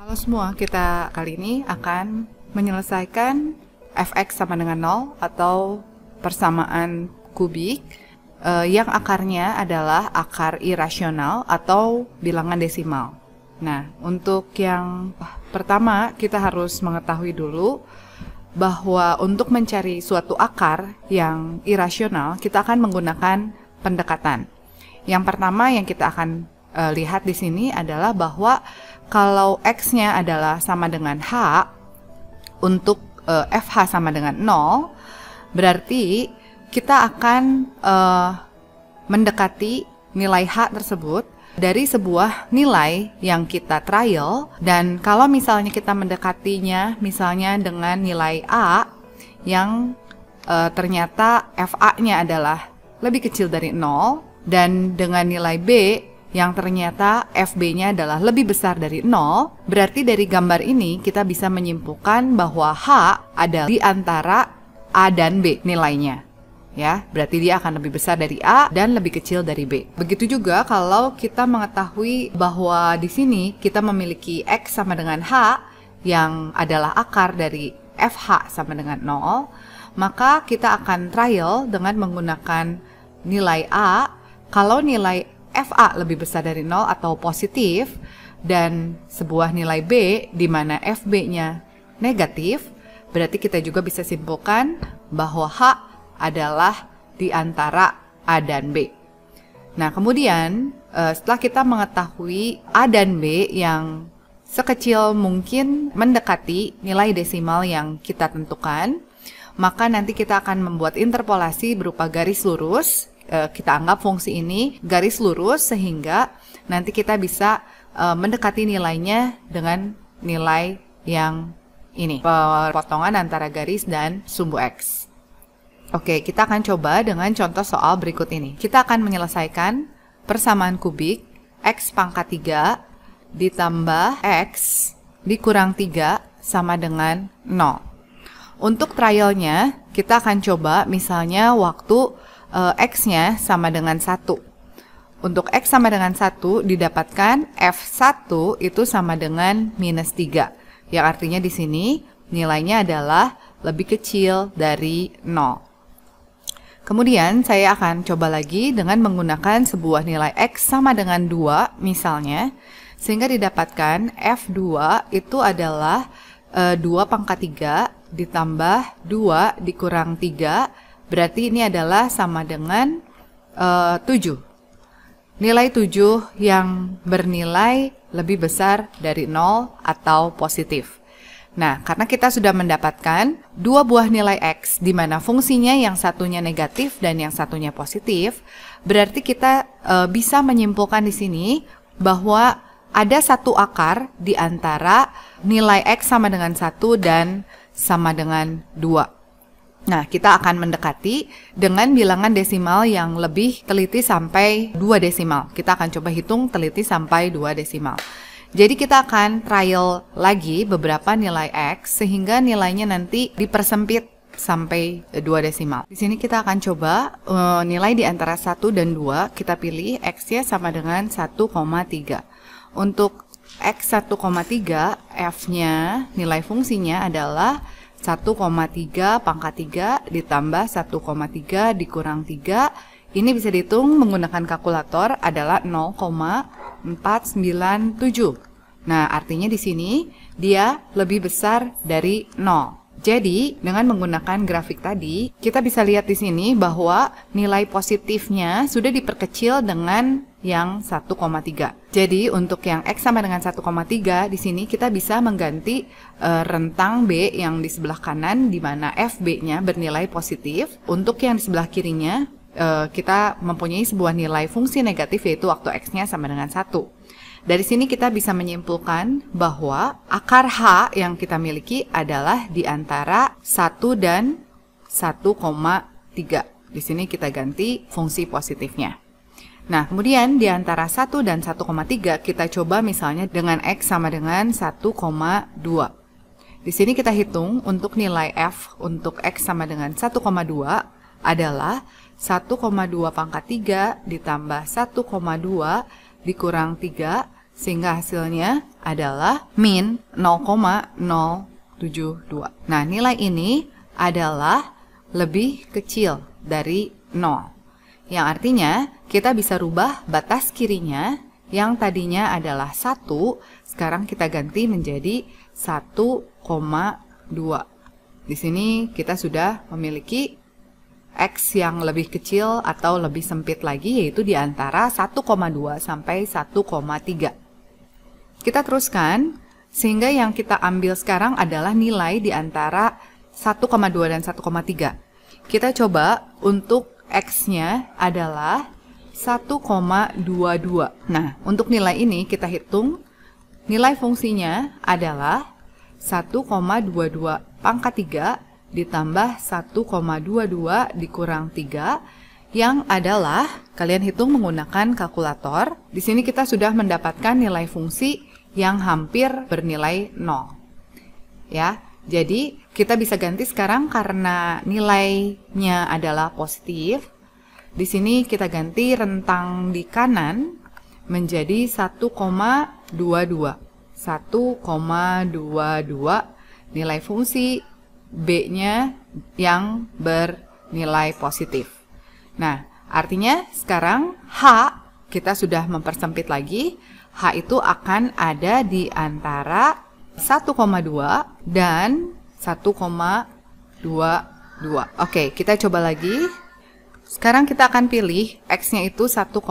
Halo semua, kita kali ini akan menyelesaikan fx sama dengan 0 atau persamaan kubik yang akarnya adalah akar irasional atau bilangan desimal. Nah, untuk yang pertama kita harus mengetahui dulu bahwa untuk mencari suatu akar yang irasional kita akan menggunakan pendekatan. Yang pertama yang kita akan lihat di sini adalah bahwa kalau x-nya adalah sama dengan h, untuk fh sama dengan 0, berarti kita akan mendekati nilai h tersebut dari sebuah nilai yang kita trial. Dan kalau misalnya kita mendekatinya misalnya dengan nilai a yang ternyata fa-nya adalah lebih kecil dari 0, dan dengan nilai b yang ternyata fb-nya adalah lebih besar dari 0, berarti dari gambar ini kita bisa menyimpulkan bahwa h ada di antara a dan b nilainya. Ya, berarti dia akan lebih besar dari a dan lebih kecil dari b. Begitu juga kalau kita mengetahui bahwa di sini kita memiliki x sama dengan h yang adalah akar dari fh sama dengan 0, maka kita akan trial dengan menggunakan nilai a. Kalau nilai fa lebih besar dari 0 atau positif dan sebuah nilai b di mana fb-nya negatif, berarti kita juga bisa simpulkan bahwa h adalah di antara a dan b. Nah, kemudian setelah kita mengetahui a dan b yang sekecil mungkin mendekati nilai desimal yang kita tentukan, maka nanti kita akan membuat interpolasi berupa garis lurus. Kita anggap fungsi ini garis lurus sehingga nanti kita bisa mendekati nilainya dengan nilai yang ini, potongan antara garis dan sumbu x. Oke, kita akan coba dengan contoh soal berikut ini. Kita akan menyelesaikan persamaan kubik x pangkat 3 ditambah x dikurang 3 sama dengan 0. Untuk trialnya kita akan coba misalnya waktu x-nya sama dengan 1. Untuk x sama dengan 1 didapatkan f1 itu sama dengan minus 3. Yang artinya di sini nilainya adalah lebih kecil dari 0. Kemudian saya akan coba lagi dengan menggunakan sebuah nilai x sama dengan 2 misalnya. Sehingga didapatkan f2 itu adalah 2 pangkat 3 ditambah 2 dikurang 3. Berarti ini adalah sama dengan 7. Nilai 7 yang bernilai lebih besar dari 0 atau positif. Nah, karena kita sudah mendapatkan dua buah nilai x di mana fungsinya yang satunya negatif dan yang satunya positif, berarti kita bisa menyimpulkan di sini bahwa ada satu akar di antara nilai x sama dengan 1 dan sama dengan 2. Nah, kita akan mendekati dengan bilangan desimal yang lebih teliti sampai 2 desimal. Kita akan coba hitung teliti sampai 2 desimal. Jadi kita akan trial lagi beberapa nilai x sehingga nilainya nanti dipersempit sampai 2 desimal. Di sini kita akan coba nilai di antara 1 dan 2, kita pilih x-nya sama dengan 1,3. Untuk x 1,3, f-nya nilai fungsinya adalah 1,3 pangkat 3 ditambah 1,3 dikurang 3. Ini bisa dihitung menggunakan kalkulator adalah 0,497. Nah, artinya di sini dia lebih besar dari 0. Jadi, dengan menggunakan grafik tadi, kita bisa lihat di sini bahwa nilai positifnya sudah diperkecil dengan yang 1,3. Jadi, untuk yang x sama dengan 1,3, di sini kita bisa mengganti rentang b yang di sebelah kanan, di mana fb-nya bernilai positif. Untuk yang di sebelah kirinya, kita mempunyai sebuah nilai fungsi negatif, yaitu waktu x-nya sama dengan 1. Dari sini kita bisa menyimpulkan bahwa akar h yang kita miliki adalah di antara 1 dan 1,3. Di sini kita ganti fungsi positifnya. Nah, kemudian di antara 1 dan 1,3 kita coba misalnya dengan x sama dengan 1,2. Di sini kita hitung untuk nilai f untuk x sama dengan 1,2 adalah 1,2 pangkat 3 ditambah 1,2 dikurang 3 sehingga hasilnya adalah min 0,072. Nah, nilai ini adalah lebih kecil dari 0. Yang artinya kita bisa rubah batas kirinya yang tadinya adalah 1, sekarang kita ganti menjadi 1,2. Di sini kita sudah memiliki X yang lebih kecil atau lebih sempit lagi, yaitu di antara 1,2 sampai 1,3. Kita teruskan, sehingga yang kita ambil sekarang adalah nilai di antara 1,2 dan 1,3. Kita coba untuk X-nya adalah 1,22. Nah, untuk nilai ini kita hitung, nilai fungsinya adalah 1,22 pangkat 3 ditambah 1,22 dikurang 3, yang adalah, kalian hitung menggunakan kalkulator. Di sini kita sudah mendapatkan nilai fungsi yang hampir bernilai 0. Ya, jadi kita bisa ganti sekarang karena nilainya adalah positif. Di sini kita ganti rentang di kanan menjadi 1,22. 1,22 nilai fungsi B-nya yang bernilai positif. Nah, artinya sekarang H kita sudah mempersempit lagi. H itu akan ada di antara 1,2 dan 1,22. Oke, kita coba lagi. Sekarang kita akan pilih X-nya itu 1,21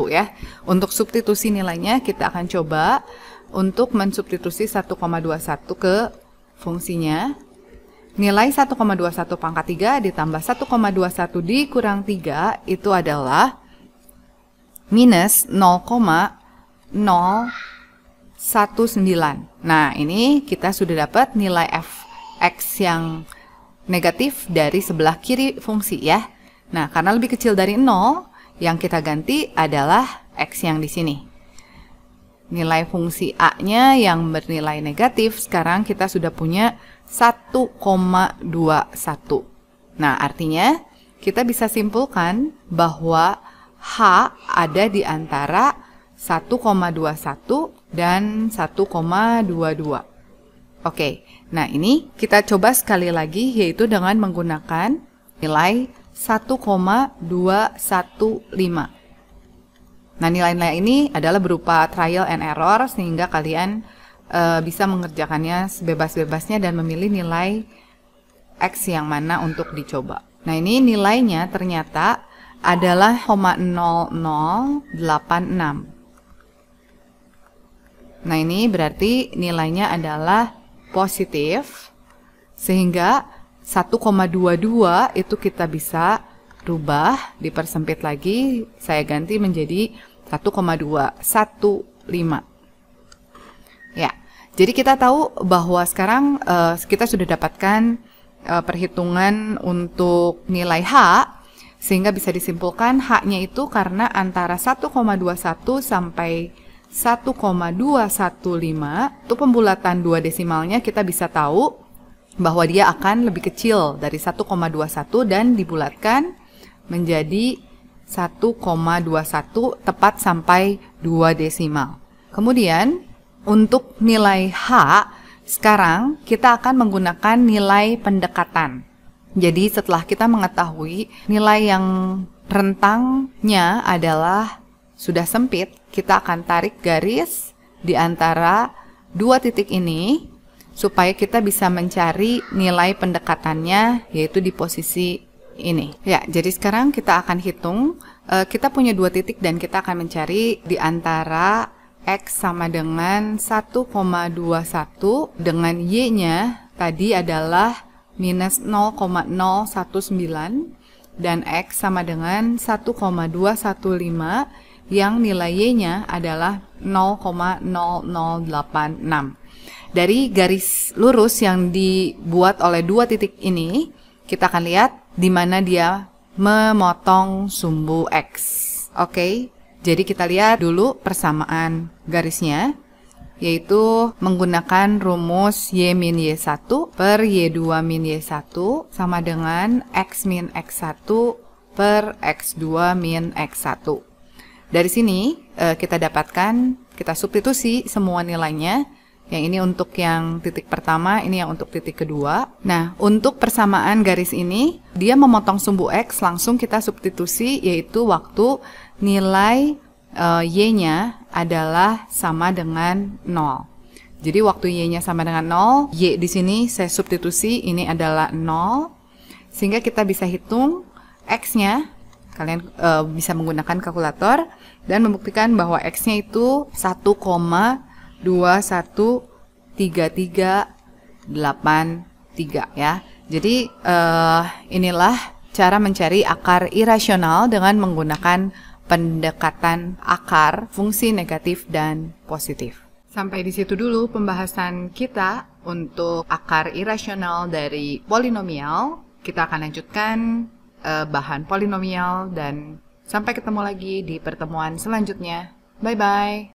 ya. Untuk substitusi nilainya kita akan coba untuk mensubstitusi 1,21 ke fungsinya. Nilai 1,21 pangkat 3 ditambah 1,21 dikurang 3 itu adalah minus 0,019. Nah, ini kita sudah dapat nilai f(x) yang negatif dari sebelah kiri fungsi ya. Nah, karena lebih kecil dari 0, yang kita ganti adalah x yang di sini. Nilai fungsi a-nya yang bernilai negatif, sekarang kita sudah punya 1,21. Nah, artinya kita bisa simpulkan bahwa H ada di antara 1,21 dan 1,22. Oke, nah ini kita coba sekali lagi, yaitu dengan menggunakan nilai 1,215. Nah, nilai-nilai ini adalah berupa trial and error, sehingga kalian bisa mengerjakannya sebebas-bebasnya dan memilih nilai X yang mana untuk dicoba. Nah, ini nilainya ternyata adalah 0,0086. Nah, ini berarti nilainya adalah positif, sehingga 1,22 itu kita bisa rubah, dipersempit lagi, saya ganti menjadi 1,215. Ya, jadi kita tahu bahwa sekarang kita sudah dapatkan perhitungan untuk nilai H, sehingga bisa disimpulkan H-nya itu karena antara 1,21 sampai 1,215, itu pembulatan 2 desimalnya kita bisa tahu bahwa dia akan lebih kecil dari 1,21 dan dibulatkan menjadi 1,21 tepat sampai 2 desimal. Kemudian untuk nilai H, sekarang kita akan menggunakan nilai pendekatan. Jadi setelah kita mengetahui nilai yang rentangnya adalah sudah sempit, kita akan tarik garis di antara dua titik ini supaya kita bisa mencari nilai pendekatannya, yaitu di posisi ini. Ya, jadi sekarang kita akan hitung, kita punya dua titik dan kita akan mencari di antara X sama dengan 1,21 dengan Y-nya tadi adalah minus 0,019 dan X sama dengan 1,215 yang nilai Y-nya adalah 0,0086. Dari garis lurus yang dibuat oleh dua titik ini, kita akan lihat di mana dia memotong sumbu X. Oke. Jadi kita lihat dulu persamaan garisnya, yaitu menggunakan rumus Y min Y1 per Y2 min Y1 sama dengan X min X1 per X2 min X1. Dari sini kita dapatkan kita substitusi semua nilainya. Yang ini untuk yang titik pertama, ini yang untuk titik kedua. Nah, untuk persamaan garis ini, dia memotong sumbu X, langsung kita substitusi, yaitu waktu nilai Y-nya adalah sama dengan 0. Jadi waktu Y-nya sama dengan 0, Y di sini saya substitusi, ini adalah 0. Sehingga kita bisa hitung X-nya, kalian bisa menggunakan kalkulator, dan membuktikan bahwa X-nya itu 1,213383 ya. Jadi inilah cara mencari akar irasional dengan menggunakan pendekatan akar fungsi negatif dan positif. Sampai di situ dulu pembahasan kita untuk akar irasional dari polinomial. Kita akan lanjutkan bahan polinomial dan sampai ketemu lagi di pertemuan selanjutnya. Bye-bye.